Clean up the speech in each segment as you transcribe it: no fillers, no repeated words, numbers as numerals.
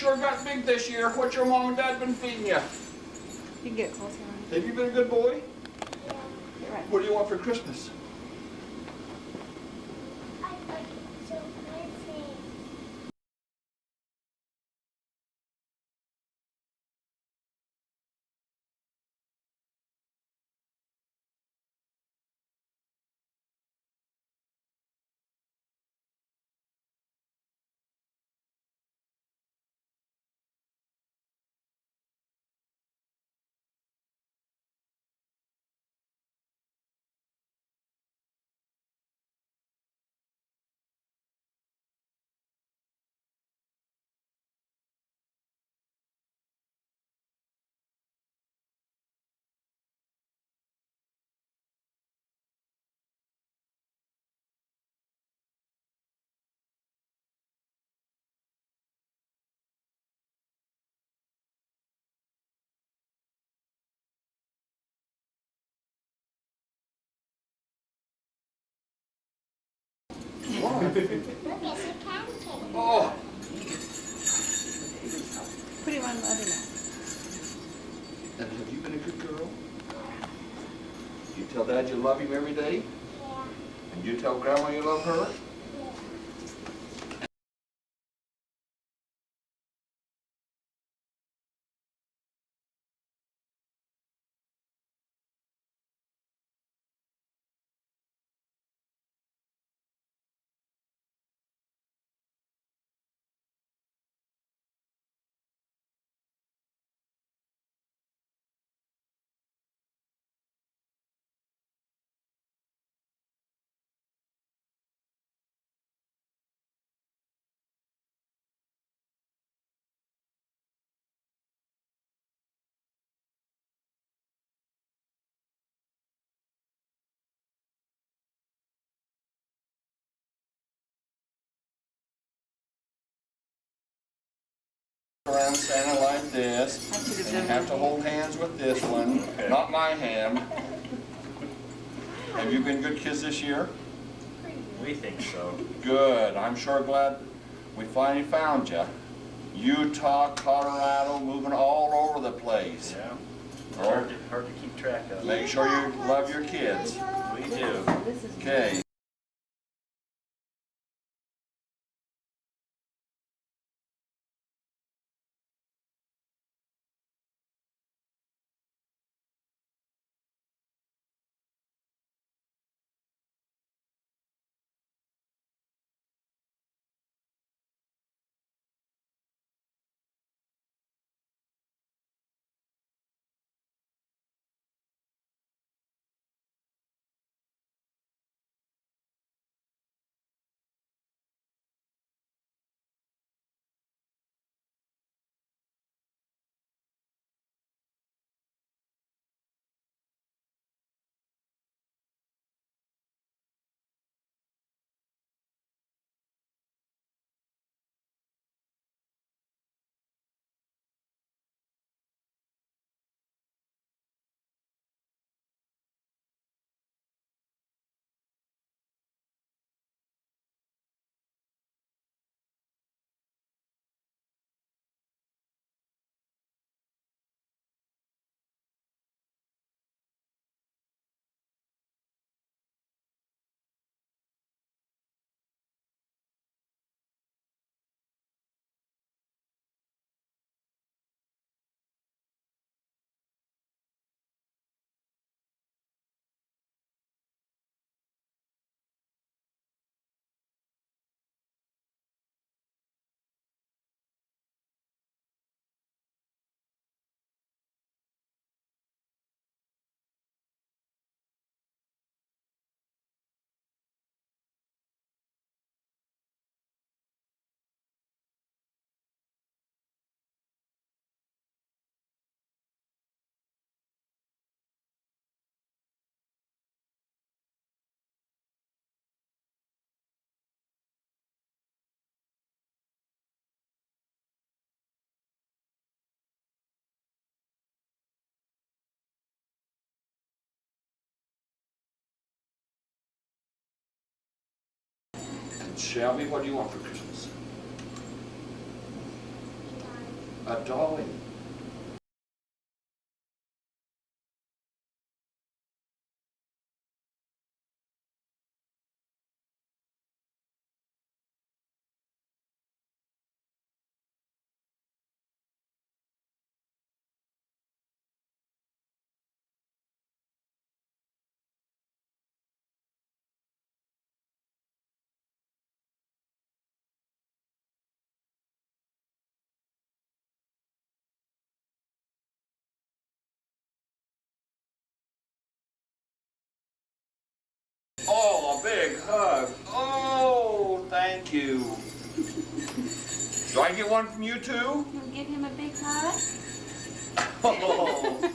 sure got big this year. What's your mom and dad been feeding you? You can get closer. Have you been a good boy? Yeah. Get right. What do you want for Christmas? I'd like so fancy. What? Look, it's a pancake. Oh, Put him on the other now. and have you been a good girl? You tell Dad you love him every day? Yeah. And you tell Grandma you love her? Around Santa like this, I should have and you done have to that. hold hands with this one, not my hand. Have you been good kids this year? We think so. Good. I'm sure glad we finally found you. Utah, Colorado, moving all over the place. Yeah. Oh. Hard to keep track of. Make sure you love your kids. We do. This is Okay. Shelby, what do you want for Christmas? A dolly. Oh, a big hug. Oh, thank you. Do I get one from you too? You'll give him a big hug? Oh.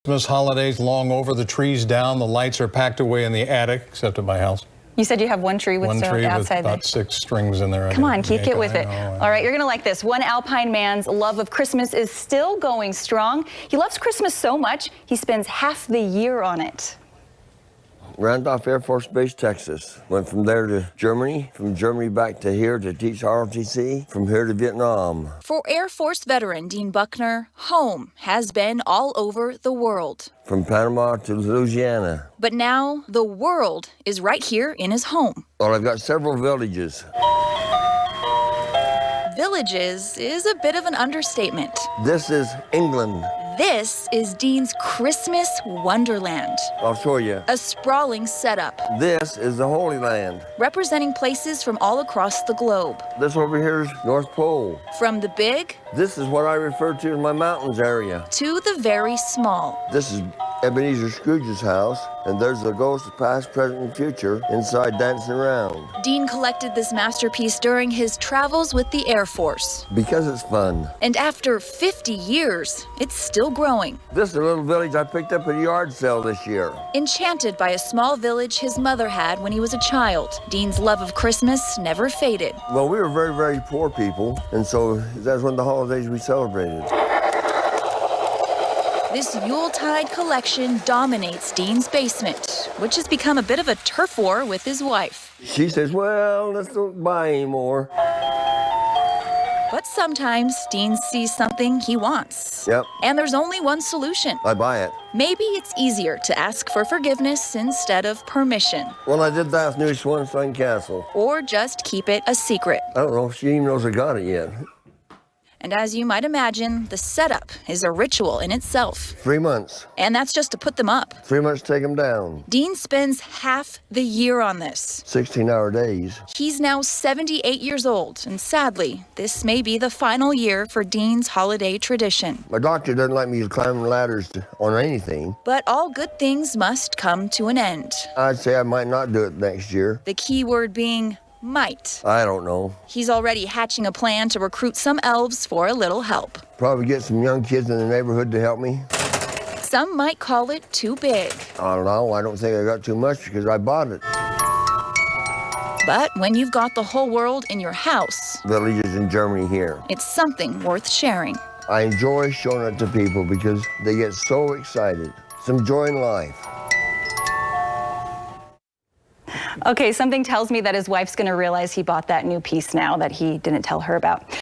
Christmas holidays long over, the trees down, the lights are packed away in the attic, except at my house. You said you have one tree with One still tree with outside about there. 6 strings in there. Come on, Keith, get with it. I know. All right, you're going to like this. One Alpine man's love of Christmas is still going strong. He loves Christmas so much, he spends half the year on it. Randolph Air Force Base, Texas. Went from there to Germany, from Germany back to here to teach ROTC, from here to Vietnam. For Air Force veteran Dean Buckner, home has been all over the world. From Panama to Louisiana. But now the world is right here in his home. Well, I've got several villages. Villages is a bit of an understatement. This is England. This is Dean's Christmas Wonderland, I'll show you. a sprawling setup This is the Holy Land. representing places from all across the globe. This over here is North Pole. From the big This is what I refer to as my mountains area. to the very small. This is Ebenezer Scrooge's house, and there's the ghosts of past, present, and future inside dancing around. Dean collected this masterpiece during his travels with the Air Force. Because it's fun. And after 50 years, it's still growing. This is a little village I picked up at a yard sale this year. Enchanted by a small village his mother had when he was a child, Dean's love of Christmas never faded. Well, we were very, very poor people, and so that's one of the holidays we celebrated. This Yuletide collection dominates Dean's basement, which has become a bit of a turf war with his wife. She says, well, let's don't buy anymore. But sometimes Dean sees something he wants. Yep, And there's only one solution. I buy it. Maybe it's easier to ask for forgiveness instead of permission, Well, I did that with New Swanstein Castle. or just keep it a secret. I don't know if she even knows I got it yet. And as you might imagine, the setup is a ritual in itself. 3 months. And that's just to put them up. 3 months to take them down. Dean spends half the year on this. 16-hour days. He's now 78 years old, and sadly, this may be the final year for Dean's holiday tradition. My doctor doesn't like me climbing ladders on anything. But all good things must come to an end. I'd say I might not do it next year. The key word being might. I don't know. He's already hatching a plan to recruit some elves for a little help. Probably get some young kids in the neighborhood to help me. Some might call it too big. I don't know. I don't think I got too much because I bought it. But when you've got the whole world in your house, Villages in Germany here. it's something worth sharing. I enjoy showing it to people because they get so excited. Some joy in life. Okay, something tells me that his wife's going to realize he bought that new piece now that he didn't tell her about.